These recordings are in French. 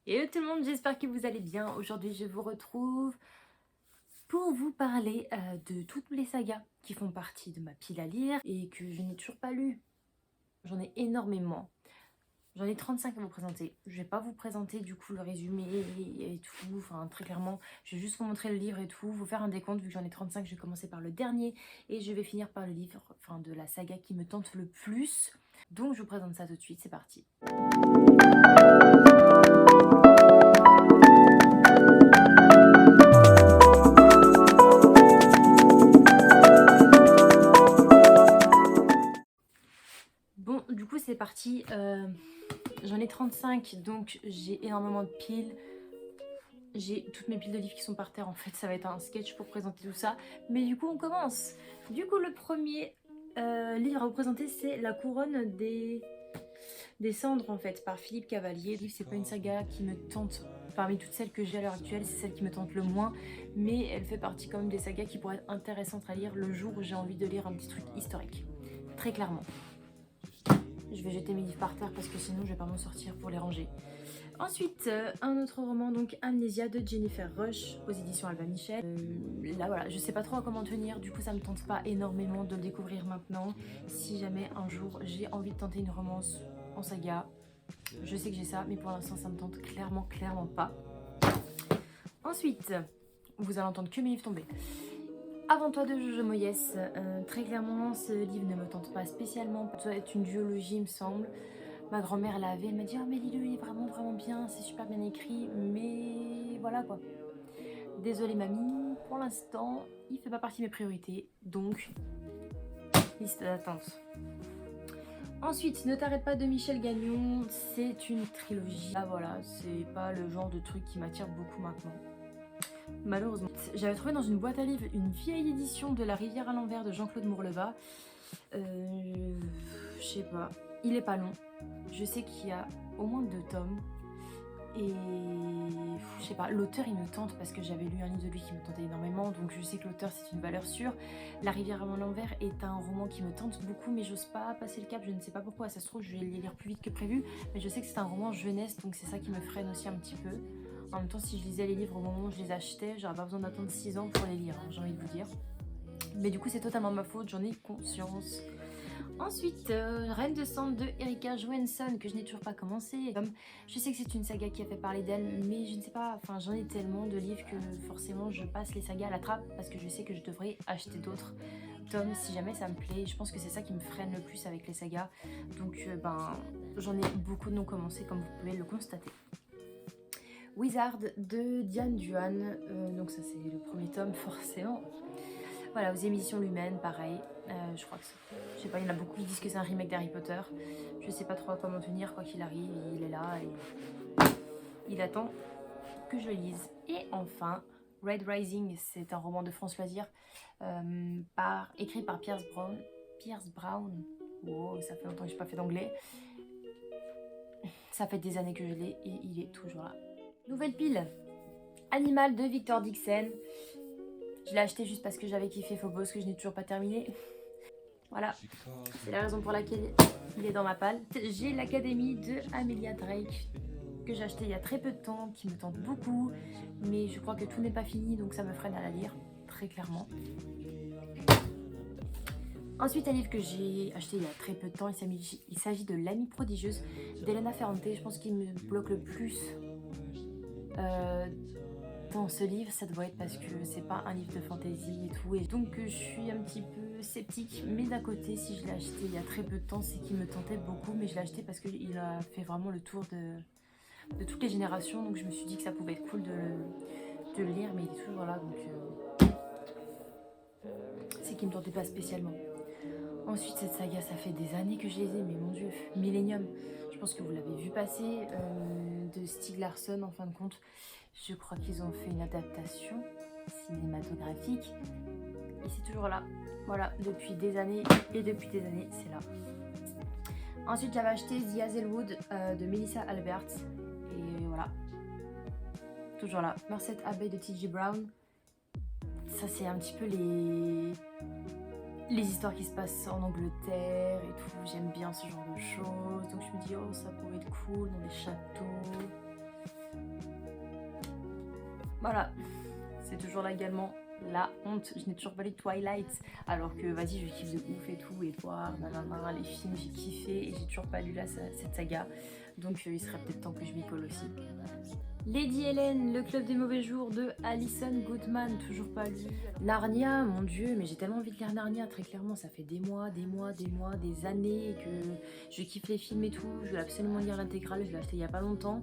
Hello tout le monde, j'espère que vous allez bien. Aujourd'hui je vous retrouve pour vous parler de toutes les sagas qui font partie de ma pile à lire et que je n'ai toujours pas lu. J'en ai énormément. J'en ai 35 à vous présenter. Je vais pas vous présenter du coup le résumé et tout, enfin très clairement, je vais juste vous montrer le livre et tout, vous faire un décompte vu que j'en ai 35, je vais commencer par le dernier et je vais finir par le livre, enfin de la saga qui me tente le plus. Donc je vous présente ça tout de suite, c'est parti. Bon, du coup c'est parti, j'en ai 35, donc j'ai énormément de piles. J'ai toutes mes piles de livres qui sont par terre, en fait ça va être un sketch pour présenter tout ça. Mais du coup on commence. Du coup le premier livre à vous présenter c'est La couronne des cendres en fait, par Philippe Cavalier. C'est pas une saga qui me tente, parmi toutes celles que j'ai à l'heure actuelle, c'est celle qui me tente le moins. Mais elle fait partie quand même des sagas qui pourraient être intéressantes à lire le jour où j'ai envie de lire un petit truc historique. Très clairement. Je vais jeter mes livres par terre parce que sinon je vais pas m'en sortir pour les ranger. Ensuite, un autre roman, donc Amnésia de Jennifer Rush aux éditions Albin Michel. Là voilà, je sais pas trop à comment tenir, du coup ça me tente pas énormément de le découvrir maintenant. Si jamais un jour j'ai envie de tenter une romance en saga, je sais que j'ai ça, mais pour l'instant ça me tente clairement pas. Ensuite, vous allez entendre que mes livres tomber. Avant toi de Jojo Moyes, très clairement ce livre ne me tente pas spécialement, ça doit être une duologie il me semble. Ma grand-mère l'avait, elle m'a dit « Oh mais lis-le, il est vraiment bien, c'est super bien écrit, mais voilà quoi. » Désolée mamie, pour l'instant, il fait pas partie de mes priorités, donc liste d'attente. Ensuite, Ne t'arrête pas de Michel Gagnon, c'est une trilogie. Là voilà, c'est pas le genre de truc qui m'attire beaucoup maintenant. Malheureusement. J'avais trouvé dans une boîte à livres une vieille édition de La rivière à l'envers de Jean-Claude Mourleva. Je sais pas, il est pas long. Je sais qu'il y a au moins 2 tomes. Et je sais pas, l'auteur il me tente parce que j'avais lu un livre de lui qui me tentait énormément, donc je sais que l'auteur c'est une valeur sûre. La rivière à l'envers est un roman qui me tente beaucoup, mais j'ose pas passer le cap, je ne sais pas pourquoi. Ça se trouve je vais les lire plus vite que prévu, mais je sais que c'est un roman jeunesse, donc c'est ça qui me freine aussi un petit peu. En même temps, si je lisais les livres au moment où je les achetais, j'aurais pas besoin d'attendre 6 ans pour les lire, hein, j'ai envie de vous dire. Mais du coup c'est totalement ma faute, j'en ai conscience. Ensuite, Reine de Sang de Erika Johansson, que je n'ai toujours pas commencé. Je sais que c'est une saga qui a fait parler d'elle, mais je ne sais pas, enfin j'en ai tellement de livres que forcément je passe les sagas à la trappe parce que je sais que je devrais acheter d'autres tomes si jamais ça me plaît. Je pense que c'est ça qui me freine le plus avec les sagas. Donc j'en ai beaucoup de non commencés comme vous pouvez le constater. Wizard de Diane Duan, donc ça c'est le premier tome forcément. Voilà, aux émissions Lumen, pareil. Je crois que je sais pas, il y en a beaucoup qui disent que c'est un remake d'Harry Potter. Je sais pas trop à quoi m'en tenir, quoi qu'il arrive, il est là et il attend que je le lise. Et enfin, Red Rising, c'est un roman de France Loisir, écrit par Pierce Brown. Pierce Brown, wow, ça fait longtemps que j'ai pas fait d'anglais. Ça fait des années que je l'ai et il est toujours là. Nouvelle pile, Animal de Victor Dixon. Je l'ai acheté juste parce que j'avais kiffé Phobos, que je n'ai toujours pas terminé. Voilà, c'est la raison pour laquelle il est dans ma palle. J'ai l'Académie de Amelia Drake, que j'ai acheté il y a très peu de temps, qui me tente beaucoup, mais je crois que tout n'est pas fini, donc ça me freine à la lire, très clairement. Ensuite, un livre que j'ai acheté il y a très peu de temps, il s'agit de L'Amie prodigieuse d'Elena Ferrante. Je pense qu'il me bloque le plus dans ce livre, ça doit être parce que c'est pas un livre de fantasy et tout, et donc je suis un petit peu sceptique, mais d'un côté, si je l'ai acheté il y a très peu de temps, c'est qu'il me tentait beaucoup, mais je l'ai acheté parce qu'il a fait vraiment le tour de toutes les générations, donc je me suis dit que ça pouvait être cool de le lire, mais il est toujours là, donc c'est qu'il me tentait pas spécialement. Ensuite, cette saga, ça fait des années que je les ai, mais mon dieu, Millennium, je pense que vous l'avez vu passer, de Stieg Larsson en fin de compte. Je crois qu'ils ont fait une adaptation cinématographique et c'est toujours là. Voilà, depuis des années et depuis des années, c'est là. Ensuite, j'avais acheté The Hazelwood de Melissa Albert et voilà, toujours là. Merced Abbey de T.J. Brown. Ça, c'est un petit peu les histoires qui se passent en Angleterre et tout. J'aime bien ce genre de choses, donc je me dis oh ça pourrait être cool dans des châteaux. Voilà, c'est toujours là également la honte. Je n'ai toujours pas lu Twilight, alors que vas-y, je kiffe de ouf et tout, et voir, nanana, les films, j'ai kiffé, et j'ai toujours pas lu cette saga. Donc il serait peut-être temps que je m'y colle aussi. Lady Helen, le club des mauvais jours de Alison Goodman, toujours pas lu. Narnia, mon dieu, mais j'ai tellement envie de lire Narnia, très clairement, ça fait des mois, des années que je kiffe les films et tout, je veux absolument lire l'intégrale, je l'ai acheté il y a pas longtemps.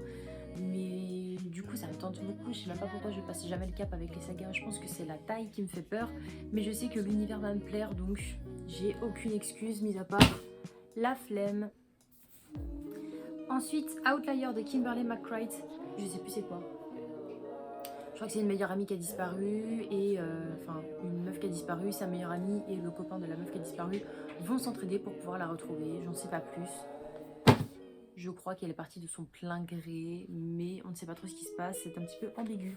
Mais du coup ça me tente beaucoup, je sais même pas pourquoi je passe jamais le cap avec les sagas, je pense que c'est la taille qui me fait peur, mais je sais que l'univers va me plaire, donc j'ai aucune excuse, mis à part la flemme. Ensuite, Outlier de Kimberly McBride, je sais plus c'est quoi. Je crois que c'est une meilleure amie qui a disparu et enfin une meuf qui a disparu, sa meilleure amie et le copain de la meuf qui a disparu vont s'entraider pour pouvoir la retrouver, j'en sais pas plus. Je crois qu'elle est partie de son plein gré, mais on ne sait pas trop ce qui se passe, c'est un petit peu ambigu.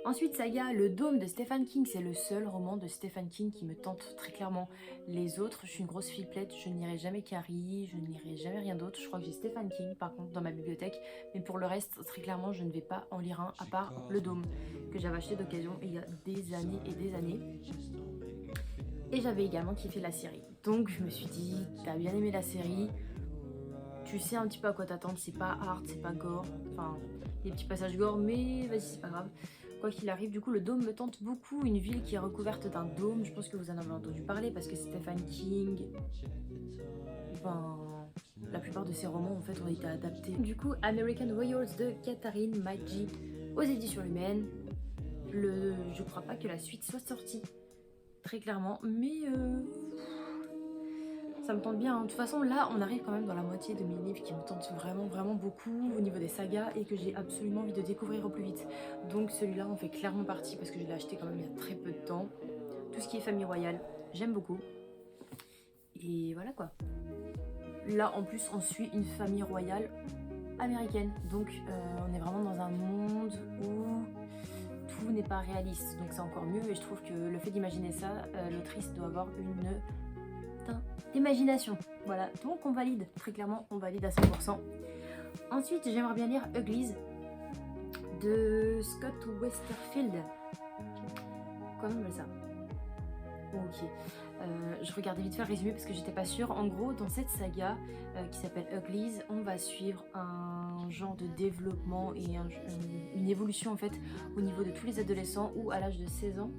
Ensuite, saga Le Dôme de Stephen King, c'est le seul roman de Stephen King qui me tente très clairement. Les autres, je suis une grosse flippette, je n'irai jamais Carrie, je n'irai jamais rien d'autre. Je crois que j'ai Stephen King par contre dans ma bibliothèque, mais pour le reste, très clairement, je ne vais pas en lire un à part Le Dôme, que j'avais acheté d'occasion il y a des années et des années. Et j'avais également kiffé la série. Donc je me suis dit, t'as bien aimé la série, tu sais un petit peu à quoi t'attendre, c'est pas hard, c'est pas gore, enfin des petits passages gore, mais vas-y, c'est pas grave. Quoi qu'il arrive, du coup le dôme me tente beaucoup, une ville qui est recouverte d'un dôme, je pense que vous en avez entendu parler parce que Stephen King, ben, la plupart de ses romans en fait ont été adaptés. Du coup American Warriors de Katharine Maggi aux éditions Lumen, je crois pas que la suite soit sortie, très clairement, mais ça me tente bien, hein. De toute façon là on arrive quand même dans la moitié de mes livres qui me tentent vraiment beaucoup au niveau des sagas et que j'ai absolument envie de découvrir au plus vite. Donc celui-là en fait clairement partie parce que je l'ai acheté quand même il y a très peu de temps. Tout ce qui est famille royale, j'aime beaucoup. Et voilà quoi. Là en plus on suit une famille royale américaine. Donc on est vraiment dans un monde où tout n'est pas réaliste. Donc c'est encore mieux et je trouve que le fait d'imaginer ça, l'autrice doit avoir une d'imagination. Voilà, donc on valide, très clairement on valide à 100%. Ensuite j'aimerais bien lire Uglies de Scott Westerfield. Comment on appelle ça? Ok, je regardais vite fait le résumé parce que j'étais pas sûre. En gros dans cette saga qui s'appelle Uglies, on va suivre un genre de développement et une évolution en fait au niveau de tous les adolescents où à l'âge de 16 ans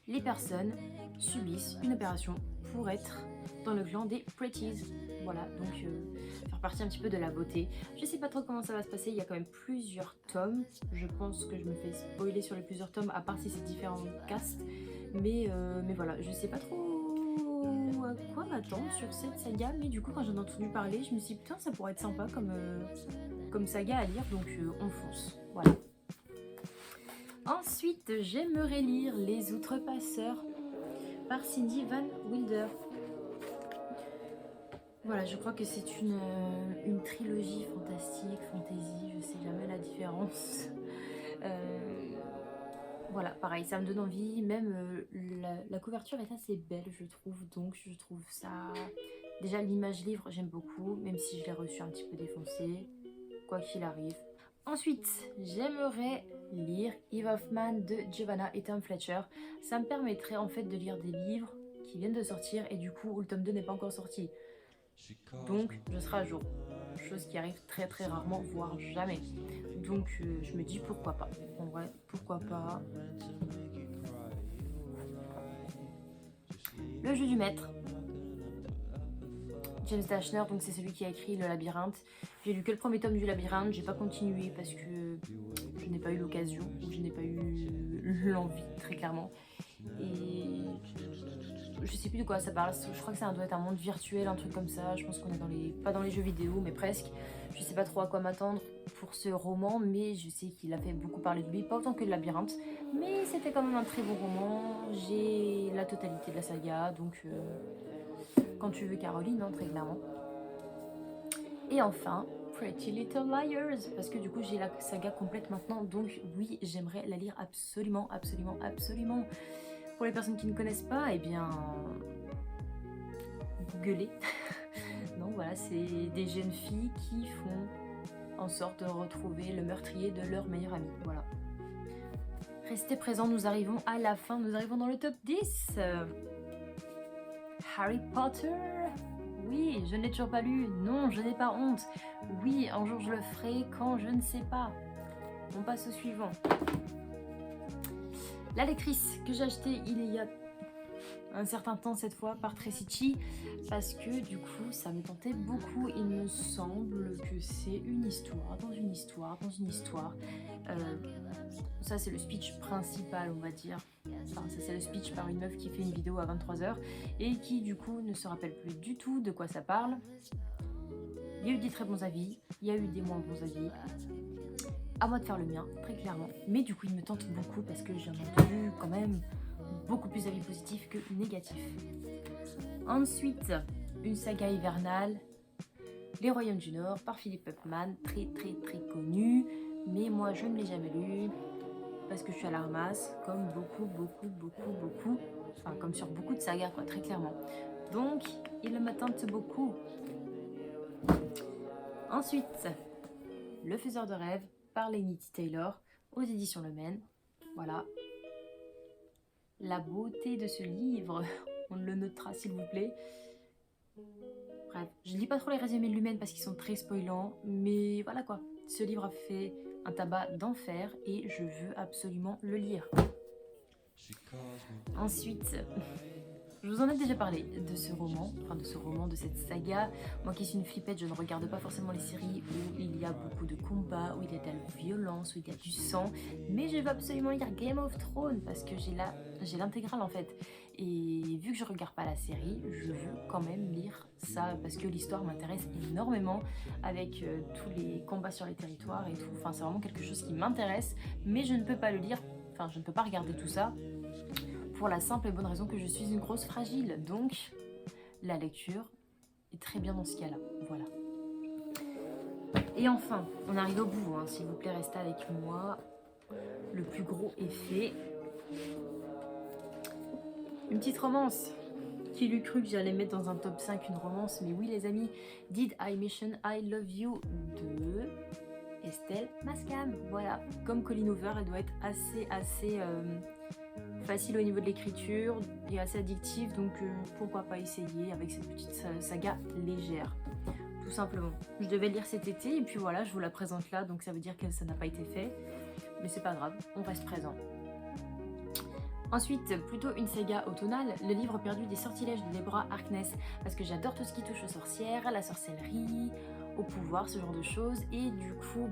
les personnes subissent une opération pour être dans le clan des Pretties. Voilà, donc faire partie un petit peu de la beauté. Je sais pas trop comment ça va se passer, il y a quand même plusieurs tomes. Je pense que je me fais spoiler sur les plusieurs tomes, à part si c'est différents castes. Mais voilà, je sais pas trop à quoi m'attendre sur cette saga. Mais du coup, quand j'en ai entendu parler, je me suis dit, putain, ça pourrait être sympa comme saga à lire. Donc on fonce, voilà. Ensuite, j'aimerais lire Les Outrepasseurs par Cindy Van Wilder. Voilà, je crois que c'est une trilogie fantastique, fantasy, je sais jamais la différence. Voilà, pareil, ça me donne envie, même la couverture est assez belle, je trouve, donc je trouve ça... Déjà, l'image livre, j'aime beaucoup, même si je l'ai reçu un petit peu défoncé, quoi qu'il arrive. Ensuite, j'aimerais lire Eve of Man de Giovanna et Tom Fletcher. Ça me permettrait en fait de lire des livres qui viennent de sortir et du coup où le tome 2 n'est pas encore sorti. Donc je serai à jour. Chose qui arrive très rarement, voire jamais. Donc je me dis pourquoi pas. En vrai, pourquoi pas. Le jeu du maître. James Dashner, donc c'est celui qui a écrit Le Labyrinthe. J'ai lu que le premier tome du Labyrinthe, j'ai pas continué parce que je n'ai pas eu l'occasion, ou je n'ai pas eu l'envie, très clairement. Et je sais plus de quoi ça parle, je crois que ça doit être un monde virtuel, un truc comme ça. Je pense qu'on est dans les... pas dans les jeux vidéo, mais presque. Je sais pas trop à quoi m'attendre pour ce roman, mais je sais qu'il a fait beaucoup parler de lui, pas autant que Le Labyrinthe. Mais c'était quand même un très bon roman, j'ai la totalité de la saga, donc... Quand tu veux Caroline, hein, très clairement. Et enfin, Pretty Little Liars, parce que du coup j'ai la saga complète maintenant, donc oui, j'aimerais la lire absolument. Pour les personnes qui ne connaissent pas, eh bien, googlez. Non, voilà, c'est des jeunes filles qui font en sorte de retrouver le meurtrier de leur meilleur ami. Voilà. Restez présents, nous arrivons à la fin, nous arrivons dans le top 10. Harry Potter. Oui, je ne l'ai toujours pas lu. Non, je n'ai pas honte. Oui, un jour je le ferai, quand je ne sais pas. On passe au suivant. La lectrice que j'ai achetée il y a un certain temps cette fois par Tracy Chee, parce que du coup ça me tentait beaucoup. Il me semble que c'est une histoire dans une histoire dans une histoire. Ça c'est le speech principal, on va dire. Enfin, ça c'est le speech par une meuf qui fait une vidéo à 23h et qui du coup ne se rappelle plus du tout de quoi ça parle. Il y a eu des très bons avis, il y a eu des moins bons avis. À moi de faire le mien, très clairement. Mais du coup il me tente beaucoup parce que j'ai entendu quand même beaucoup plus d'avis positifs que négatifs. Ensuite, une saga hivernale, Les Royaumes du Nord par Philippe Puffman, très connu, mais moi je ne l'ai jamais lu parce que je suis à la ramasse, comme beaucoup, enfin comme sur beaucoup de sagas quoi, très clairement. Donc il me tente beaucoup. Ensuite, Le Faiseur de rêves par Laini Taylor aux éditions Le Maine. Voilà. La beauté de ce livre, on le notera s'il vous plaît. Bref, je ne lis pas trop les résumés de Lumen parce qu'ils sont très spoilants, mais voilà quoi. Ce livre a fait un tabac d'enfer et je veux absolument le lire. Ensuite, je vous en ai déjà parlé de ce roman, de cette saga. Moi qui suis une flippette, je ne regarde pas forcément les séries où il y a beaucoup de combats, où il y a de la violence, où il y a du sang. Mais je veux absolument lire Game of Thrones parce que j'ai l'intégrale en fait. Et vu que je regarde pas la série, je veux quand même lire ça parce que l'histoire m'intéresse énormément avec tous les combats sur les territoires et tout. Enfin, c'est vraiment quelque chose qui m'intéresse, mais je ne peux pas le lire. Enfin, je ne peux pas regarder tout ça. Pour la simple et bonne raison que je suis une grosse fragile, donc la lecture est très bien dans ce cas-là, voilà. Et enfin, on arrive au bout, hein. S'il vous plaît, restez avec moi. Le plus gros est fait. Une petite romance. Qui l'eût cru que j'allais mettre dans un top 5 une romance, mais oui les amis, Did I Mention I Love You de Estelle Mascam, voilà. Comme Colleen Hoover, elle doit être assez facile au niveau de l'écriture et assez addictive, donc pourquoi pas essayer avec cette petite saga légère, tout simplement. Je devais lire cet été et puis voilà, je vous la présente là, donc ça veut dire que ça n'a pas été fait, mais c'est pas grave, on reste présent. Ensuite, plutôt une saga automnale, le livre perdu des sortilèges de Deborah Harkness, parce que j'adore tout ce qui touche aux sorcières, à la sorcellerie, au pouvoir, ce genre de choses, et du coup,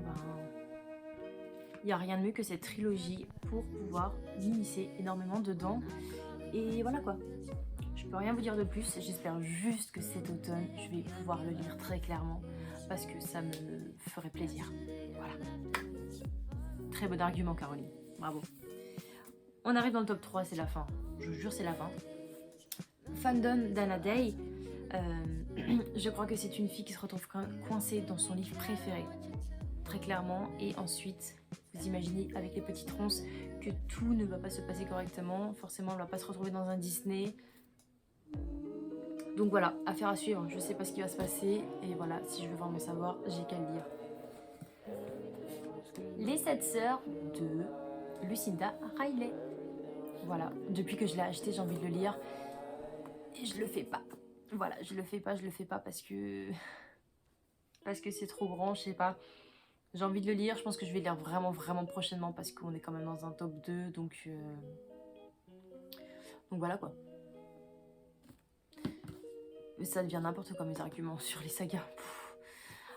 il n'y a rien de mieux que cette trilogie pour pouvoir m'immiscer énormément dedans. Et voilà quoi. Je peux rien vous dire de plus. J'espère juste que cet automne, je vais pouvoir le lire très clairement parce que ça me ferait plaisir. Voilà. Très bon argument, Caroline. Bravo. On arrive dans le top 3, c'est la fin. Je vous jure, c'est la fin. Fandom d'Anna Day. Je crois que c'est une fille qui se retrouve coincée dans son livre préféré. Très clairement. Et ensuite, vous imaginez avec les petites ronces que tout ne va pas se passer correctement. Forcément, on ne va pas se retrouver dans un Disney. Donc voilà, affaire à suivre. Je ne sais pas ce qui va se passer. Et voilà, si je veux vraiment savoir, j'ai qu'à le lire. Les 7 sœurs de Lucinda Riley. Voilà, depuis que je l'ai acheté, j'ai envie de le lire. Et je le fais pas. Voilà, je le fais pas parce que c'est trop grand, je sais pas. J'ai envie de le lire, je pense que je vais le lire vraiment prochainement parce qu'on est quand même dans un top 2, donc voilà quoi. Mais ça devient n'importe quoi mes arguments sur les sagas.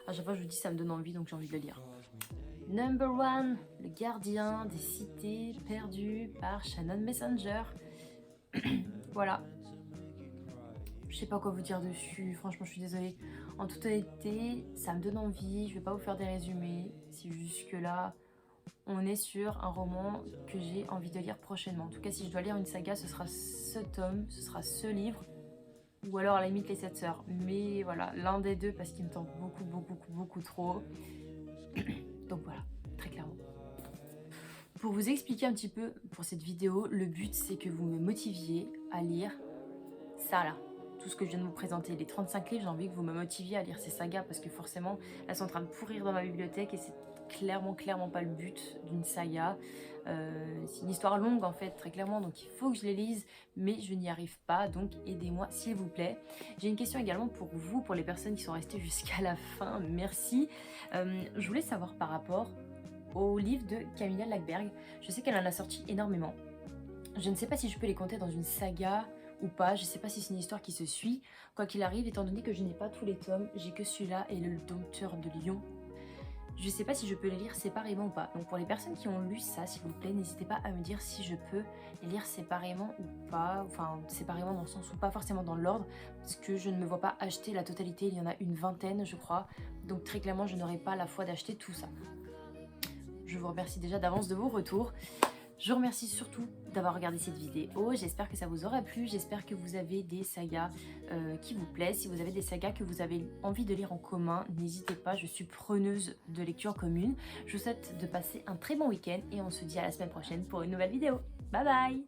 À chaque fois je vous dis ça me donne envie, donc j'ai envie de le lire. Number 1, Le Gardien des Cités Perdues par Shannon Messenger. Voilà. Je sais pas quoi vous dire dessus, franchement je suis désolée. En toute honnêteté, ça me donne envie, je vais pas vous faire des résumés. C'est juste que là, on est sur un roman que j'ai envie de lire prochainement. En tout cas, si je dois lire une saga, ce sera ce tome, ce sera ce livre. Ou alors à la limite les 7 sœurs. Mais voilà, l'un des deux parce qu'il me tente beaucoup trop. Donc voilà, très clairement. Pour vous expliquer un petit peu pour cette vidéo, le but c'est que vous me motiviez à lire ça là. tout ce que je viens de vous présenter, les 35 livres, j'ai envie que vous me motiviez à lire ces sagas parce que forcément, elles sont en train de pourrir dans ma bibliothèque et c'est clairement pas le but d'une saga. C'est une histoire longue en fait, très clairement, donc il faut que je les lise, mais je n'y arrive pas, donc aidez-moi s'il vous plaît. J'ai une question également pour vous, pour les personnes qui sont restées jusqu'à la fin, merci. Je voulais savoir par rapport au livre de Camilla Lackberg, je sais qu'elle en a sorti énormément. Je ne sais pas si je peux les compter dans une saga ou pas, je ne sais pas si c'est une histoire qui se suit. Quoi qu'il arrive, étant donné que je n'ai pas tous les tomes, j'ai que celui-là et le Dompteur de Lion. Je ne sais pas si je peux les lire séparément ou pas. Donc pour les personnes qui ont lu ça, s'il vous plaît, n'hésitez pas à me dire si je peux les lire séparément ou pas. Enfin, séparément dans le sens où pas forcément dans l'ordre, parce que je ne me vois pas acheter la totalité. Il y en a une vingtaine, je crois. Donc très clairement, je n'aurai pas la foi d'acheter tout ça. Je vous remercie déjà d'avance de vos retours. Je vous remercie surtout d'avoir regardé cette vidéo, j'espère que ça vous aura plu, j'espère que vous avez des sagas qui vous plaisent. Si vous avez des sagas que vous avez envie de lire en commun, n'hésitez pas, je suis preneuse de lecture commune. Je vous souhaite de passer un très bon week-end et on se dit à la semaine prochaine pour une nouvelle vidéo. Bye bye!